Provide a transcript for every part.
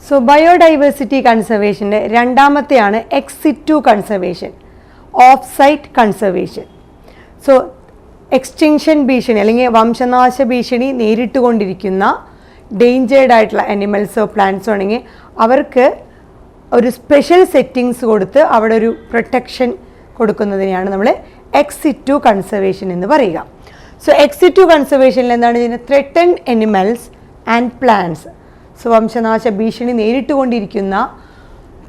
So biodiversity കൺസർവേഷൻ്റെ രണ്ടാമത്തെയാണ് ex situ conservation, off site conservation. So extinction ഭീഷണി അല്ലെങ്കിൽ വംശനാശ ഭീഷണി നേരിട്ടുകൊണ്ടിരിക്കുന്ന ഡേഞ്ചേർഡ് ആയിട്ടുള്ള അനിമൽസോ പ്ലാന്റ്സോ ആണെങ്കിൽ അവർക്ക് ഒരു സ്പെഷ്യൽ സെറ്റിങ്സ് കൊടുത്ത് അവിടെ ഒരു പ്രൊട്ടക്ഷൻ കൊടുക്കുന്നതിനെയാണ് നമ്മൾ എക്സ് സിറ്റു കൺസർവേഷൻ എന്ന് പറയുക. സോ എക്സ് സിറ്റു കൺസർവേഷനിൽ എന്താണ് ചെയ്യുന്നത്? Threatened animals and plants, so വംശനാശ ഭീഷണി നേരിട്ടുകൊണ്ടിരിക്കുന്ന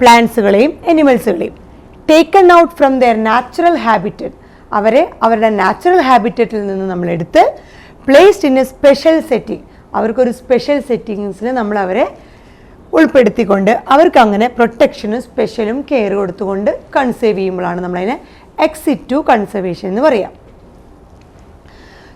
പ്ലാന്റ്സുകളെയും അനിമൽസുകളെയും taken out from their natural habitat, അവരെ അവരുടെ നാച്ചുറൽ ഹാബിറ്ററ്റിൽ നിന്ന് നമ്മളെടുത്ത് placed in a special setting, അവർക്കൊരു സ്പെഷ്യൽ സെറ്റിങ്സിൽ നമ്മൾ അവരെ ഉൾപ്പെടുത്തിക്കൊണ്ട് അവർക്ക് അങ്ങനെ പ്രൊട്ടക്ഷനും സ്പെഷ്യലും കെയർ കൊടുത്തുകൊണ്ട് കൺസേർവ് ചെയ്യുമ്പോഴാണ് നമ്മളതിനെ എക്സ് സിറ്റു കൺസർവേഷൻ എന്ന് പറയാം.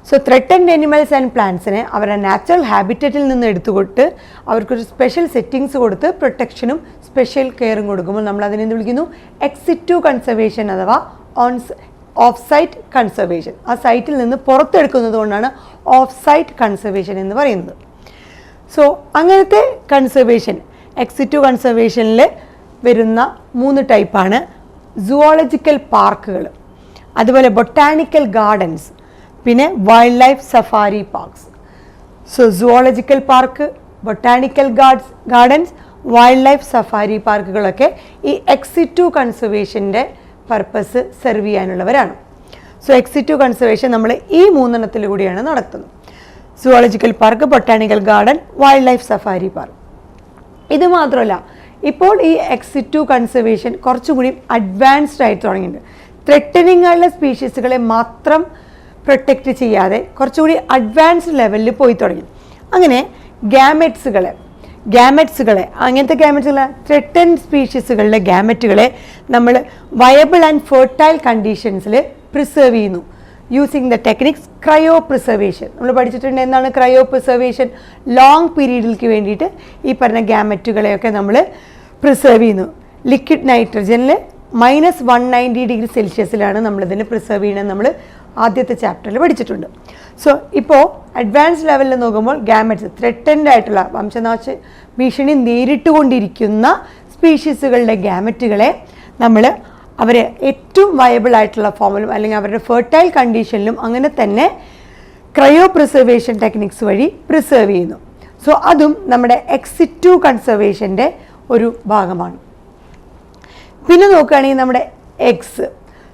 സോ ത്രെട്ടൻഡ് അനിമൽസ് ആൻഡ് പ്ലാന്റ്സിനെ അവരുടെ നാച്ചുറൽ ഹാബിറ്ററ്റിൽ നിന്ന് എടുത്തുകൊണ്ട് അവർക്കൊരു സ്പെഷ്യൽ സെറ്റിങ്സ് കൊടുത്ത് പ്രൊട്ടക്ഷനും സ്പെഷ്യൽ കെയറും കൊടുക്കുമ്പോൾ നമ്മൾ അതിനെന്ത് വിളിക്കുന്നു? എക്സ് സിറ്റു കൺസർവേഷൻ അഥവാ ഓഫ് സൈറ്റ് കൺസർവേഷൻ. ആ സൈറ്റിൽ നിന്ന് പുറത്തെടുക്കുന്നത് കൊണ്ടാണ് ഓഫ് സൈറ്റ് കൺസർവേഷൻ എന്ന് പറയുന്നത്. സോ അങ്ങനത്തെ കൺസർവേഷൻ എക്സ് സിറ്റു കൺസർവേഷനിൽ വരുന്ന 3 ടൈപ്പാണ് സുവോളജിക്കൽ പാർക്കുകൾ, അതുപോലെ ബൊട്ടാണിക്കൽ ഗാർഡൻസ്, പിന്നെ wildlife safari parks. So zoological park, botanical gardens, wildlife safari പാർക്കുകളൊക്കെ ഈ എക്സ് സിറ്റു കൺസർവേഷൻ്റെ പർപ്പസ് സെർവ് ചെയ്യാനുള്ളവരാണ്. സോ എക്സ് സിറ്റു കൺസർവേഷൻ നമ്മൾ ഈ 3 കൂടിയാണ് നടത്തുന്നത്. Zoological park, botanical garden, wildlife safari park. ഇത് മാത്രമല്ല, ഇപ്പോൾ ഈ എക്സ് സിറ്റു കൺസർവേഷൻ കുറച്ചുകൂടി അഡ്വാൻസ്ഡ് ആയിട്ട് തുടങ്ങിയിട്ടുണ്ട്. ത്രെട്ടനിങ് ആയിട്ടുള്ള സ്പീഷീസുകളെ മാത്രം പ്രൊട്ടക്റ്റ് ചെയ്യാതെ കുറച്ചുകൂടി അഡ്വാൻസ്ഡ് ലെവലിൽ പോയി തുടങ്ങി. അങ്ങനെ ഗ്യാമെറ്റ്സുകളെ അങ്ങനത്തെ ഗ്യാമെറ്റ്സുകളെ ത്രെട്ടൻഡ് സ്പീഷീസുകളുടെ ഗ്യാമെറ്റുകളെ നമ്മൾ വയബിൾ ആൻഡ് ഫെർട്ടൈൽ കണ്ടീഷൻസിൽ പ്രിസർവ് ചെയ്യുന്നു using the techniques cryo preservation. നമ്മൾ പഠിച്ചിട്ടുണ്ട് എന്താണ് ക്രയോ പ്രിസർവേഷൻ. ലോങ് പീരീഡിലേക്ക് വേണ്ടിയിട്ട് ഈ പറഞ്ഞ ഗ്യാമെറ്റുകളെയൊക്കെ നമ്മൾ പ്രിസർവ് ചെയ്യുന്നു. ലിക്വിഡ് നൈട്രജനിൽ -190°C നമ്മളിതിന് പ്രിസർവ് ചെയ്യണമെന്ന് നമ്മൾ ആദ്യത്തെ ചാപ്റ്ററിൽ പഠിച്ചിട്ടുണ്ട്. സോ ഇപ്പോൾ അഡ്വാൻസ് ലെവലിൽ നോക്കുമ്പോൾ ഗ്യാമെറ്റ്സ് ത്രെട്ടൻഡ് ആയിട്ടുള്ള വംശനാശ ഭീഷണി നേരിട്ടുകൊണ്ടിരിക്കുന്ന സ്പീഷീസുകളുടെ ഗ്യാമെറ്റുകളെ നമ്മൾ അവരെ ഏറ്റവും വയബിൾ ആയിട്ടുള്ള ഫോമിലും അല്ലെങ്കിൽ അവരുടെ ഫെർട്ടൈൽ കണ്ടീഷനിലും അങ്ങനെ തന്നെ ക്രയോ പ്രിസർവേഷൻ ടെക്നിക്സ് വഴി പ്രിസർവ് ചെയ്യുന്നു. സോ അതും നമ്മുടെ എക്സ് സിറ്റു കൺസർവേഷൻ്റെ ഒരു ഭാഗമാണ്. പിന്നെ നോക്കുകയാണെങ്കിൽ നമ്മുടെ eggs.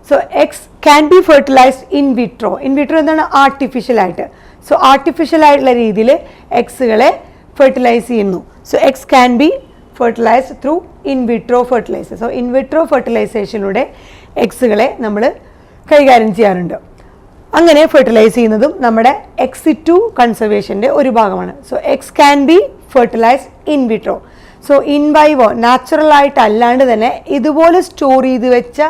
So eggs can be fertilised in vitro. In vitro എന്താണ്? ആർട്ടിഫിഷ്യലായിട്ട്. സോ ആർട്ടിഫിഷ്യലായിട്ടുള്ള രീതിയിൽ എഗ്സുകളെ ഫെർട്ടിലൈസ് ചെയ്യുന്നു. So eggs can be fertilised through in vitro fertilisation. So in vitro ഫെർട്ടിലൈസേഷനിലൂടെ എഗ്സുകളെ നമ്മൾ കൈകാര്യം ചെയ്യാറുണ്ട്. അങ്ങനെ ഫെർട്ടിലൈസ് ചെയ്യുന്നതും നമ്മുടെ എക്സ് സിറ്റു കൺസർവേഷൻ്റെ ഒരു ഭാഗമാണ്. So eggs can be fertilised in vitro. So in vivo നാച്ചുറലായിട്ട് അല്ലാണ്ട് തന്നെ ഇതുപോലെ സ്റ്റോർ ചെയ്ത് വെച്ച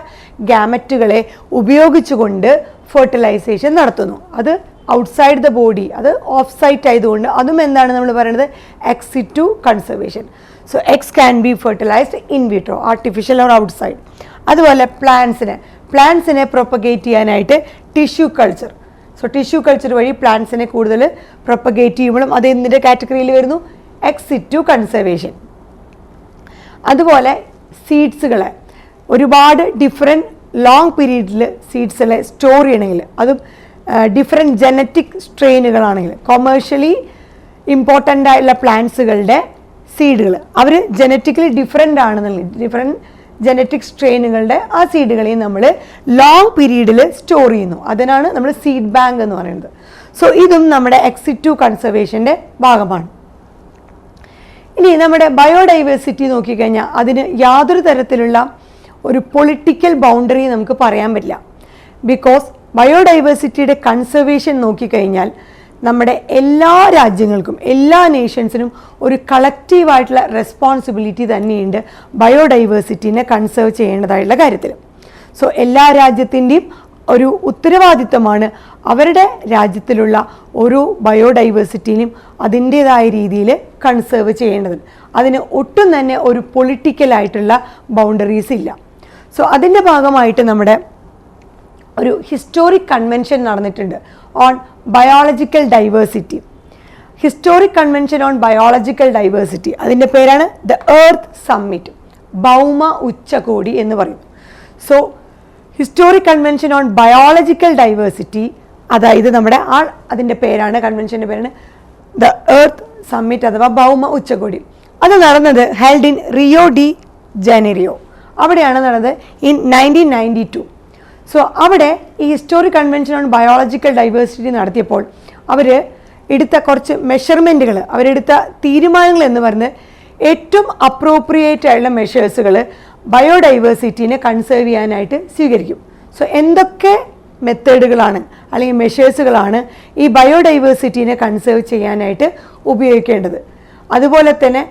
ഗ്യാമറ്റുകളെ ഉപയോഗിച്ചുകൊണ്ട് ഫെർട്ടിലൈസേഷൻ നടത്തുന്നു. അത് ഔട്ട്സൈഡ് ദ ബോഡി, അത് ഓഫ് സൈറ്റ് ആയതുകൊണ്ട് അതും എന്താണ് നമ്മൾ പറയുന്നത്? X situ conservation. So eggs can be fertilised in vitro, artificial or outside. അതുപോലെ പ്ലാന്റ്സിനെ പ്രൊപ്പഗേറ്റ് ചെയ്യാനായിട്ട് tissue culture. So tissue culture വഴി പ്ലാന്റ്സിനെ കൂടുതൽ പ്രൊപ്പഗേറ്റ് ചെയ്യുമ്പോഴും അത് എന്തിൻ്റെ കാറ്റഗറിയിൽ വരുന്നു? X situ conservation. അതുപോലെ സീഡ്സുകളെ ഒരുപാട് ഡിഫറെൻറ്റ് ലോങ് പീരീഡിൽ സീഡ്സുകളെ സ്റ്റോർ ചെയ്യണമെങ്കിൽ, അതും ഡിഫറെൻറ്റ് ജനറ്റിക് സ്ട്രെയിനുകളാണെങ്കിൽ, കൊമേഴ്ഷ്യലി ഇമ്പോർട്ടൻ്റ് ആയിട്ടുള്ള പ്ലാന്റ്സുകളുടെ സീഡുകൾ അവർ ജനറ്റിക്കലി ഡിഫറെൻ്റ് ആണെന്നുണ്ടെങ്കിൽ ഡിഫറെൻറ്റ് ജനറ്റിക് സ്ട്രെയിനുകളുടെ ആ സീഡുകളെയും നമ്മൾ ലോങ് പീരീഡിൽ സ്റ്റോർ ചെയ്യുന്നു. അതിനാണ് നമ്മൾ സീഡ് ബാങ്ക് എന്ന് പറയുന്നത്. സോ ഇതും നമ്മുടെ എക്സ് സിറ്റു കൺസർവേഷൻ്റെ ഭാഗമാണ്. ഇനി നമ്മുടെ ബയോഡൈവേഴ്സിറ്റി നോക്കിക്കഴിഞ്ഞാൽ അതിന് യാതൊരു തരത്തിലുള്ള ഒരു പൊളിറ്റിക്കൽ ബൗണ്ടറി നമുക്ക് പറയാൻ പറ്റില്ല. ബിക്കോസ് ബയോഡൈവേഴ്സിറ്റിയുടെ കൺസർവേഷൻ നോക്കിക്കഴിഞ്ഞാൽ നമ്മുടെ എല്ലാ രാജ്യങ്ങൾക്കും എല്ലാ നേഷൻസിനും ഒരു കളക്റ്റീവായിട്ടുള്ള റെസ്പോൺസിബിലിറ്റി തന്നെയുണ്ട് ബയോഡൈവേഴ്സിറ്റിനെ കൺസേർവ് ചെയ്യേണ്ടതായിട്ടുള്ള കാര്യത്തിൽ. സോ എല്ലാ രാജ്യത്തിൻ്റെയും ഒരു ഉത്തരവാദിത്തമാണ് അവരുടെ രാജ്യത്തിലുള്ള ഓരോ ബയോഡൈവേഴ്സിറ്റിയും അതിൻ്റേതായ രീതിയിൽ കൺസേർവ് ചെയ്യേണ്ടത്. അതിന് ഒട്ടും തന്നെ ഒരു പൊളിറ്റിക്കലായിട്ടുള്ള ബൗണ്ടറീസ് ഇല്ല. സോ അതിൻ്റെ ഭാഗമായിട്ട് നമ്മുടെ ഒരു ഹിസ്റ്റോറിക് കൺവെൻഷൻ നടന്നിട്ടുണ്ട് on biological diversity. Historic convention on biological diversity, അതിൻ്റെ പേരാണ് ദ എർത്ത് സമ്മിറ്റ്, ഭൗമ ഉച്ചകോടി എന്ന് പറയും. So historic convention on biological diversity, അതായത് നമ്മുടെ അതിൻ്റെ പേരാണ്, കൺവെൻഷൻ്റെ പേരാണ് ദ എർത്ത് സമ്മിറ്റ് അഥവാ ഭൗമ ഉച്ചകോടി. അത് നടന്നത് held in Rio de Janeiro, അവിടെയാണ് നടന്നത് ഇൻ 1992. സോ അവിടെ ഈ historic convention on biological diversity നടത്തിയപ്പോൾ അവർ എടുത്ത കുറച്ച് മെഷർമെൻറ്റുകൾ, അവരെടുത്ത തീരുമാനങ്ങൾ എന്ന് പറയുന്നത് ഏറ്റവും അപ്രോപ്രിയേറ്റ് ആയിട്ടുള്ള മെഷേഴ്സുകൾ ബയോഡൈവേഴ്സിറ്റീനെ കൺസേർവ് ചെയ്യാനായിട്ട് സ്വീകരിക്കും. സോ എന്തൊക്കെ മെത്തേഡുകളാണ് അല്ലെങ്കിൽ മെഷേഴ്സുകളാണ് ഈ ബയോഡൈവേഴ്സിറ്റീനെ കൺസേർവ് ചെയ്യാനായിട്ട് ഉപയോഗിക്കേണ്ടത്. അതുപോലെ തന്നെ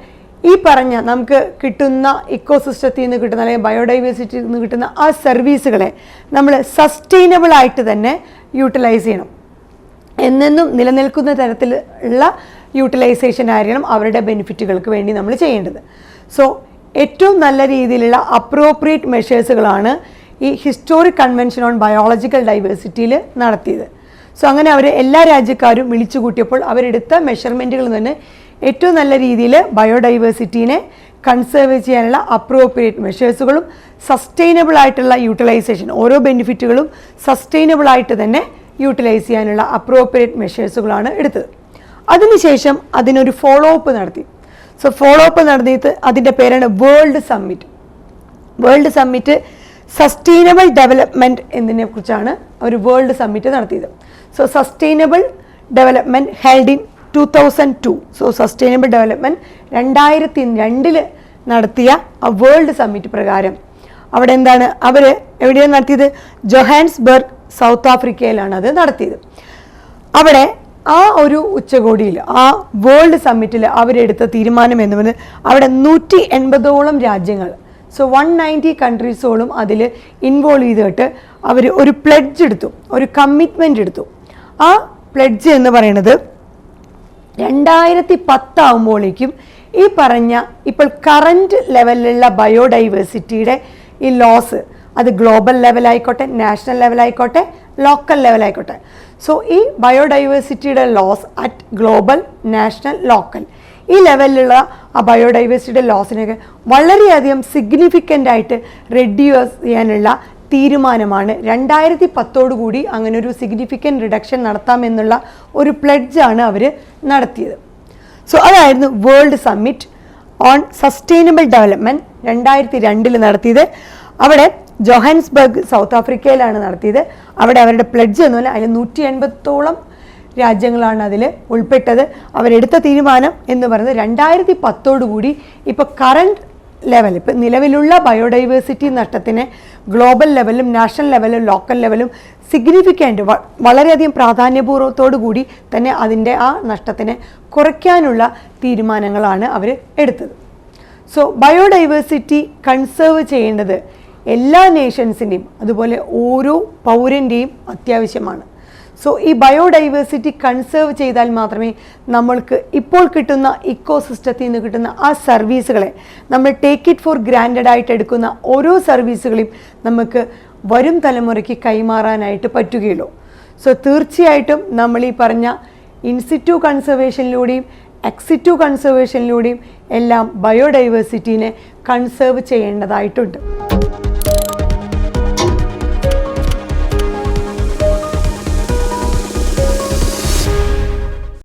ഈ പറഞ്ഞ നമുക്ക് കിട്ടുന്ന ഇക്കോസിസ്റ്റത്തിൽ നിന്ന് കിട്ടുന്ന അല്ലെങ്കിൽ ബയോഡൈവേഴ്സിറ്റിയിൽ നിന്ന് കിട്ടുന്ന ആ സർവീസുകളെ നമ്മൾ സസ്റ്റൈനബിൾ ആയിട്ട് തന്നെ യൂട്ടിലൈസ് ചെയ്യണം. എന്നെന്നും നിലനിൽക്കുന്ന തരത്തിലുള്ള യൂട്ടിലൈസേഷൻ ആയിരിക്കണം അവരുടെ ബെനിഫിറ്റുകൾക്ക് വേണ്ടി നമ്മൾ ചെയ്യേണ്ടത്. സോ ഏറ്റവും നല്ല രീതിയിലുള്ള അപ്രോപ്രിയേറ്റ് മെഷേഴ്സുകളാണ് ഈ ഹിസ്റ്റോറിക് കൺവെൻഷൻ ഓൺ ബയോളജിക്കൽ ഡൈവേഴ്സിറ്റിയിൽ നടത്തിയത്. സോ അങ്ങനെ അവർ എല്ലാ രാജ്യക്കാരും വിളിച്ചു കൂട്ടിയപ്പോൾ അവരെടുത്ത മെഷർമെൻറ്റുകളിൽ നിന്ന് ഏറ്റവും നല്ല രീതിയിൽ ബയോഡൈവേഴ്സിറ്റീനെ കൺസേർവ് ചെയ്യാനുള്ള അപ്രോപ്രിയേറ്റ് മെഷേഴ്സുകളും സസ്റ്റൈനബിൾ ആയിട്ടുള്ള യൂട്ടിലൈസേഷൻ, ഓരോ ബെനിഫിറ്റുകളും സസ്റ്റൈനബിൾ ആയിട്ട് തന്നെ യൂട്ടിലൈസ് ചെയ്യാനുള്ള അപ്രോപ്രിയേറ്റ് മെഷേഴ്സുകളാണ് എടുത്തത്. അതിനുശേഷം അതിനൊരു ഫോളോ അപ്പ് നടത്തി. സോ ഫോളോ അപ്പ് നടത്തിയിട്ട് അതിൻ്റെ പേരാണ് world summit. World summit sustainable development എന്നതിനെ കുറിച്ചാണ് ഒരു വേൾഡ് സമ്മിറ്റ് നടത്തിയത്. So sustainable development held in 2002. So sustainable development 2002 നടത്തിയ ആ വേൾഡ് സമ്മിറ്റ് പ്രകാരം അവിടെ എന്താണ് അവർ എവിടെയാണ് നടത്തിയത്? ജോഹാൻസ്ബർഗ്, സൗത്ത് ആഫ്രിക്കയിലാണ് അത് നടത്തിയത്. അവിടെ ആ ഒരു ഉച്ചകോടിയിൽ, ആ വേൾഡ് സമ്മിറ്റിൽ അവരെടുത്ത തീരുമാനം എന്ന് പറയുന്നത് അവിടെ 180ഓളം രാജ്യങ്ങൾ, സോ 190 കൺട്രീസോളം അതിൽ ഇൻവോൾവ് ചെയ്തിട്ട് അവർ ഒരു പ്ലെഡ്ജ് എടുത്തു, ഒരു കമ്മിറ്റ്മെൻ്റ് എടുത്തു. ആ പ്ലെഡ്ജ് എന്ന് പറയുന്നത് 2010 ആകുമ്പോഴേക്കും ഈ പറഞ്ഞ ഇപ്പോൾ കറൻറ്റ് ലെവലിലുള്ള ബയോഡൈവേഴ്സിറ്റിയുടെ ഈ ലോസ്, അത് ഗ്ലോബൽ ലെവലായിക്കോട്ടെ, നാഷണൽ ലെവലായിക്കോട്ടെ, ലോക്കൽ ലെവലായിക്കോട്ടെ, സോ ഈ ബയോഡൈവേഴ്സിറ്റിയുടെ loss at global, national, local, ഈ ലെവലിലുള്ള ആ ബയോഡൈവേഴ്സിറ്റിയുടെ ലോസിനൊക്കെ വളരെയധികം സിഗ്നിഫിക്കൻ്റ് ആയിട്ട് റെഡ്യൂസ് ചെയ്യാനുള്ള തീരുമാനമാണ് 2010 കൂടി അങ്ങനെ ഒരു സിഗ്നിഫിക്കൻറ്റ് റിഡക്ഷൻ നടത്താമെന്നുള്ള ഒരു പ്ലെഡ്ജാണ് അവർ നടത്തിയത്. സോ അതായിരുന്നു world summit on sustainable development 2002 നടത്തിയത്. അവിടെ ജോഹാൻസ്ബർഗ്, സൗത്ത് ആഫ്രിക്കയിലാണ് നടത്തിയത്. അവിടെ അവരുടെ പ്ലെഡ്ജ് എന്നുപോലെ അതിൽ 180ഓളം രാജ്യങ്ങളാണ് അതിൽ ഉൾപ്പെട്ടത്. അവരെടുത്ത തീരുമാനം എന്ന് പറയുന്നത് 2010 കൂടി ഇപ്പോൾ കറണ്ട് ലെവൽ, ഇപ്പം നിലവിലുള്ള ബയോഡൈവേഴ്സിറ്റി നഷ്ടത്തിനെ ഗ്ലോബൽ ലെവലും നാഷണൽ ലെവലും ലോക്കൽ ലെവലും സിഗ്നിഫിക്കൻ്റ്, വളരെയധികം പ്രാധാന്യപൂർവ്വത്തോടു കൂടി തന്നെ അതിൻ്റെ ആ നഷ്ടത്തിനെ കുറയ്ക്കാനുള്ള തീരുമാനങ്ങളാണ് അവർ എടുത്തത്. സോ ബയോഡൈവേഴ്സിറ്റി കൺസേർവ് ചെയ്യേണ്ടത് എല്ലാ നേഷൻസിൻ്റെയും അതുപോലെ ഓരോ പൗരൻ്റെയും അത്യാവശ്യമാണ്. സോ ഈ ബയോഡൈവേഴ്സിറ്റി കൺസേർവ് ചെയ്താൽ മാത്രമേ നമ്മൾക്ക് ഇപ്പോൾ കിട്ടുന്ന ഇക്കോസിസ്റ്റത്തിൽ നിന്ന് കിട്ടുന്ന ആ സർവീസുകളെ, നമ്മൾ ടേക്ക് ഇറ്റ് ഫോർ ഗ്രാൻഡഡ് ആയിട്ട് എടുക്കുന്ന ഓരോ സർവീസുകളെയും നമുക്ക് വരും തലമുറയ്ക്ക് കൈമാറാനായിട്ട് പറ്റുകയുള്ളൂ. സോ തീർച്ചയായിട്ടും നമ്മൾ ഈ പറഞ്ഞ ഇൻസിറ്റു കൺസർവേഷനിലൂടെയും എക്സിറ്റു കൺസർവേഷനിലൂടെയും എല്ലാം ബയോഡൈവേഴ്സിറ്റീനെ കൺസേർവ് ചെയ്യേണ്ടതായിട്ടുണ്ട്.